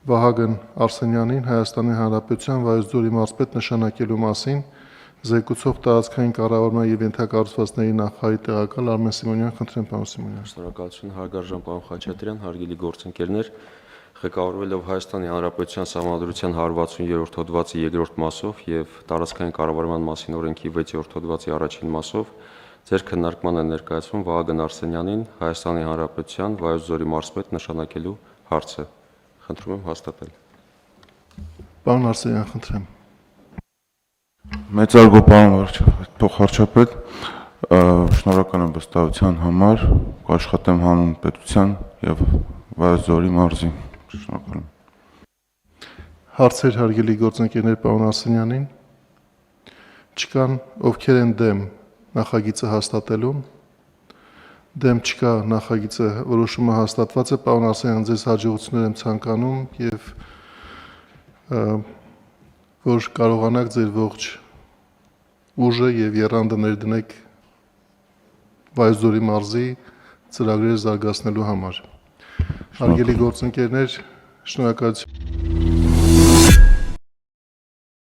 Վահագն Արսենյանին Հայաստանի Հանրապետության Վայոց-Ձորի մարզպետ նշանակելու մասին զեկուցող տարածքային կառավարման եւ ենթակառուցվածքների նախարարի տեղակալ Արմեն Սիմոնյան, խնդրեմ պարոն Սիմոնյան։ Շնորհակալություն հարգարժան պարոն Խաչատրյան, հարգելի գործընկերներ, ղեկավարվելով Հայաստանի Հանրապետության Սահմանադրության 160-րդ հոդվածի 2-րդ մասով եւ տարածքային կառավարման մասին օրենքի 6-րդ հոդվածի առաջին մասով ձեր քննարկման է ներկայացվում Վահագն Արսենյանին Հայաստանի Հանրապետության Վայոց-Ձորի մարզպետ նշանակելու հարցը։ Խնդրում եմ հաստատել։ Պարոն Արսենյան, խնդրեմ։ Մեծարգո պարոն փոխարչապետ, շնորհակալ եմ վստահության համար, կաշխատեմ հանուն պետության եւ Վայոց-Ձորի մարզի։ Շնորհակալ եմ։ Հարցեր հարգելի գործընկերներ պարոն Արսենյանին։ Չկան, ովքեր են դեմ նախագիծը հաստատելուն։ Դեմ չկա, նախագիծը որոշումը հաստատված է, պարոն Արսենյան, ձեզ հաջողություններ եմ ցանկանում եւ որ կարողանաք ձեր ողջ ուժը եւ եռանդը ներդնեք Վայոց-Ձորի մարզի ծրագրերը զարգացնելու համար։ Հարգելի գործընկերներ, շնորհակալություն։